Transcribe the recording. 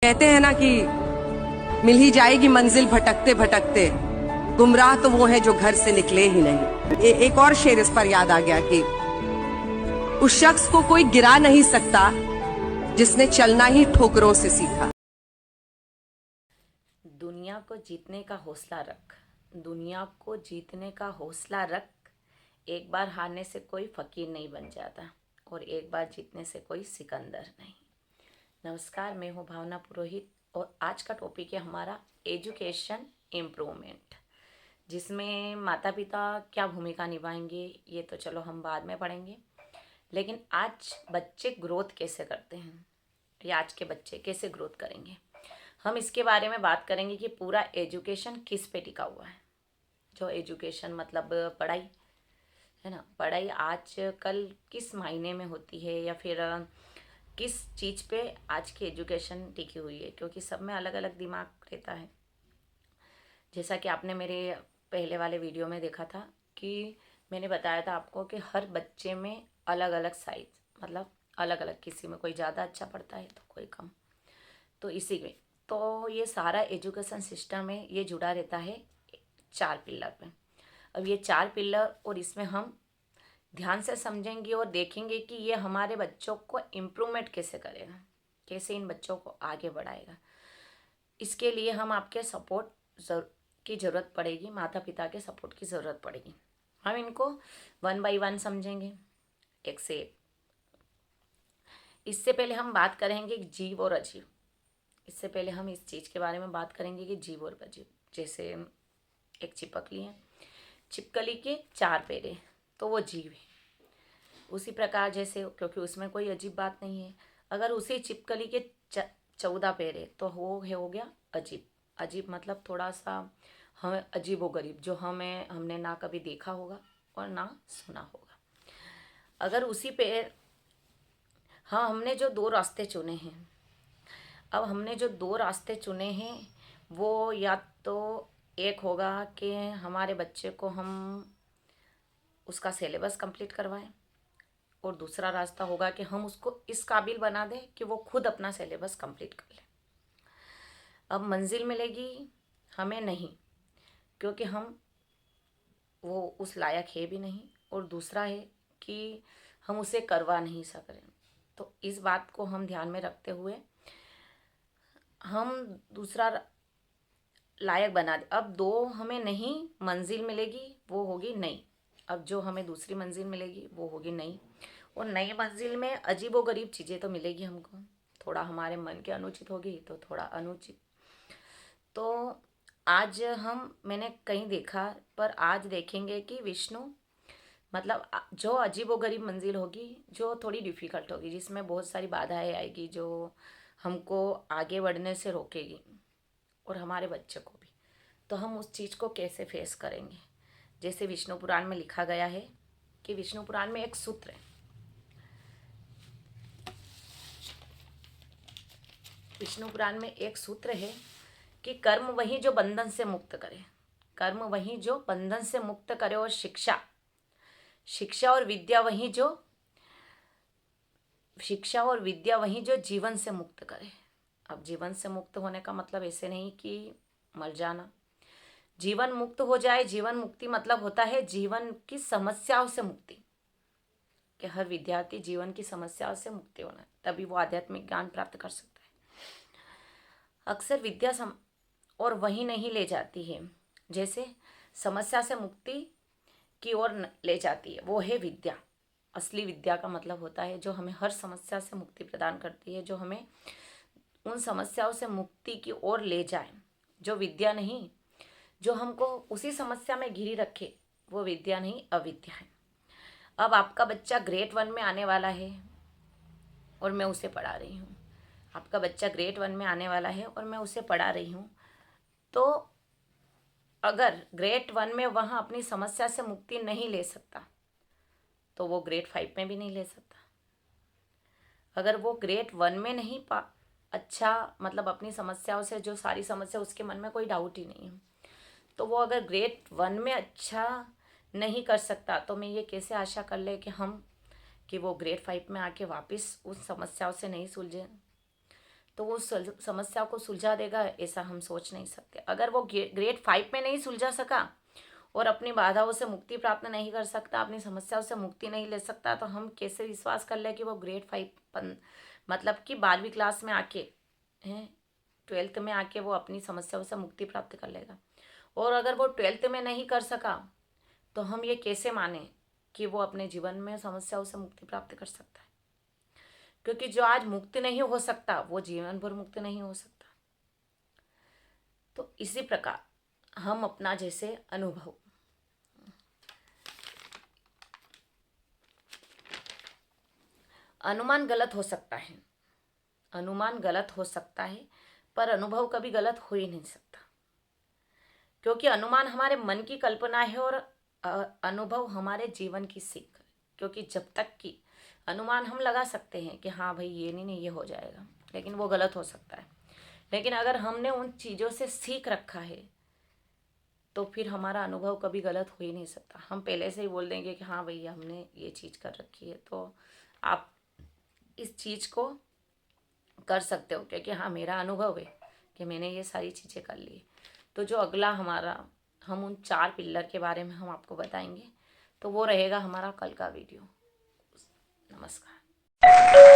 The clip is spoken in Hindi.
कहते हैं ना कि मिल ही जाएगी मंजिल भटकते भटकते, गुमराह तो वो है जो घर से निकले ही नहीं। एक और शेर इस पर याद आ गया कि उस शख्स को कोई गिरा नहीं सकता जिसने चलना ही ठोकरों से सीखा। दुनिया को जीतने का हौसला रख, दुनिया को जीतने का हौसला रख। एक बार हारने से कोई फकीर नहीं बन जाता और एक बार जीतने से कोई सिकंदर नहीं। नमस्कार, मैं हूँ भावना पुरोहित और आज का टॉपिक है हमारा एजुकेशन इम्प्रूवमेंट, जिसमें माता पिता क्या भूमिका निभाएंगे ये तो चलो हम बाद में पढ़ेंगे, लेकिन आज बच्चे ग्रोथ कैसे करते हैं या आज के बच्चे कैसे ग्रोथ करेंगे, हम इसके बारे में बात करेंगे कि पूरा एजुकेशन किस पे टिका हुआ है। जो एजुकेशन मतलब पढ़ाई है ना, पढ़ाई आज कल किस मायने में होती है या फिर किस चीज़ पे आज की एजुकेशन टिकी हुई है, क्योंकि सब में अलग अलग दिमाग रहता है। जैसा कि आपने मेरे पहले वाले वीडियो में देखा था कि मैंने बताया था आपको कि हर बच्चे में अलग अलग साइज मतलब अलग अलग, किसी में कोई ज़्यादा अच्छा पढ़ता है तो कोई कम, तो इसी में तो ये सारा एजुकेशन सिस्टम है, ये जुड़ा रहता है 4 पिलर पे। अब ये 4 पिलर और इसमें हम ध्यान से समझेंगे और देखेंगे कि ये हमारे बच्चों को इम्प्रूवमेंट कैसे करेगा, कैसे इन बच्चों को आगे बढ़ाएगा। इसके लिए हम आपके सपोर्ट की ज़रूरत पड़ेगी, माता पिता के सपोर्ट की ज़रूरत पड़ेगी। हम इनको 1 बाय 1 समझेंगे, एक से एक। इससे पहले हम बात करेंगे जीव और अजीव। इससे पहले हम इस चीज़ के बारे में बात करेंगे कि जीव और अजीव। जैसे एक चिपकली है, छिपकली के 4 पैर तो वो जीव है। उसी प्रकार जैसे, क्योंकि उसमें कोई अजीब बात नहीं है, अगर उसी छिपकली के 14 पैर है तो वो है हो गया अजीब। अजीब मतलब थोड़ा सा हमें अजीब व गरीब, जो हमने ना कभी देखा होगा और ना सुना होगा। अगर उसी पैर, हाँ, हमने जो 2 रास्ते चुने हैं, अब हमने जो 2 रास्ते चुने हैं वो या तो एक होगा कि हमारे बच्चे को हम उसका सिलेबस कंप्लीट करवाएं, और दूसरा रास्ता होगा कि हम उसको इस काबिल बना दें कि वो खुद अपना सिलेबस कंप्लीट कर ले। अब मंजिल मिलेगी हमें नहीं, क्योंकि हम वो उस लायक है भी नहीं, और दूसरा है कि हम उसे करवा नहीं सक रहे। तो इस बात को हम ध्यान में रखते हुए हम दूसरा लायक बना दे। अब 2 हमें नहीं मंजिल मिलेगी, वो होगी नई। अब जो हमें दूसरी मंजिल मिलेगी वो होगी नई, और नई मंजिल में अजीब व गरीब चीज़ें तो मिलेगी हमको, थोड़ा हमारे मन के अनुचित होगी तो थोड़ा अनुचित। तो आज मैंने कहीं देखा, पर आज देखेंगे कि विष्णु मतलब जो अजीब व गरीब मंजिल होगी, जो थोड़ी डिफ़िकल्ट होगी, जिसमें बहुत सारी बाधाएं आएगी, जो हमको आगे बढ़ने से रोकेगी और हमारे बच्चे को भी। तो हम उस चीज़ को कैसे फेस करेंगे। जैसे विष्णु पुराण में लिखा गया है कि विष्णु पुराण में एक सूत्र है, विष्णु पुराण में एक सूत्र है कि कर्म वही जो बंधन से मुक्त करे, कर्म वही जो बंधन से मुक्त करे, और शिक्षा शिक्षा और विद्या वही जो शिक्षा और विद्या वही जो जीवन से मुक्त करे। अब जीवन से मुक्त होने का मतलब ऐसे नहीं कि मर जाना, जीवन मुक्त हो जाए। जीवन मुक्ति मतलब होता है जीवन की समस्याओं से मुक्ति, कि हर विद्यार्थी जीवन की समस्याओं से मुक्ति होना, तभी वो आध्यात्मिक ज्ञान प्राप्त कर सकता है। अक्सर विद्या और वही नहीं ले जाती है, जैसे समस्या से मुक्ति की ओर ले जाती है, वो है विद्या। असली विद्या का मतलब होता है जो हमें हर समस्या से मुक्ति प्रदान करती है, जो हमें उन समस्याओं से मुक्ति की ओर ले जाए। जो विद्या नहीं, जो हमको उसी समस्या में घिरी रखे, वो विद्या नहीं, अविद्या है। अब आपका बच्चा ग्रेड 1 में आने वाला है और मैं उसे पढ़ा रही हूँ, आपका बच्चा ग्रेड 1 में आने वाला है और मैं उसे पढ़ा रही हूँ, तो अगर ग्रेड 1 में वहाँ अपनी समस्या से मुक्ति नहीं ले सकता तो वो ग्रेड 5 में भी नहीं ले सकता। अगर वो ग्रेड 1 में नहीं अच्छा मतलब अपनी समस्याओं से, जो सारी समस्या उसके मन में कोई डाउट ही नहीं है, तो वो अगर ग्रेड 1 में अच्छा नहीं कर सकता तो मैं ये कैसे आशा कर ले कि वो ग्रेड 5 में आके वापस उस समस्याओं से नहीं सुलझे। तो वो समस्या को सुलझा देगा, ऐसा हम सोच नहीं सकते। अगर वो ग्रेड 5 में नहीं सुलझा सका और अपनी बाधाओं से मुक्ति प्राप्त नहीं कर सकता, अपनी समस्याओं से मुक्ति नहीं ले सकता, तो हम कैसे विश्वास कर ले कि वो ग्रेड 5 मतलब कि 12वीं क्लास में आके, हैं 12th में आके वो अपनी समस्याओं से मुक्ति प्राप्त कर लेगा। और अगर वो 12th में नहीं कर सका तो हम ये कैसे माने कि वो अपने जीवन में समस्याओं से मुक्ति प्राप्त कर सकता है? क्योंकि जो आज मुक्त नहीं हो सकता वो जीवन भर मुक्त नहीं हो सकता। तो इसी प्रकार हम अपना जैसे अनुभव, अनुमान गलत हो सकता है, अनुमान गलत हो सकता है, पर अनुभव कभी गलत हो ही नहीं सकता, क्योंकि अनुमान हमारे मन की कल्पना है और अनुभव हमारे जीवन की सीख है। क्योंकि जब तक कि अनुमान हम लगा सकते हैं कि हाँ भाई ये नहीं ये हो जाएगा, लेकिन वो गलत हो सकता है। लेकिन अगर हमने उन चीज़ों से सीख रखा है तो फिर हमारा अनुभव कभी गलत हो ही नहीं सकता। हम पहले से ही बोल देंगे कि हाँ भैया हमने ये चीज़ कर रखी है, तो आप इस चीज़ को कर सकते हो, क्योंकि हाँ मेरा अनुभव है कि मैंने ये सारी चीज़ें कर ली। तो जो अगला हमारा, हम उन 4 पिलर के बारे में हम आपको बताएंगे, तो वो रहेगा हमारा कल का वीडियो। नमस्कार।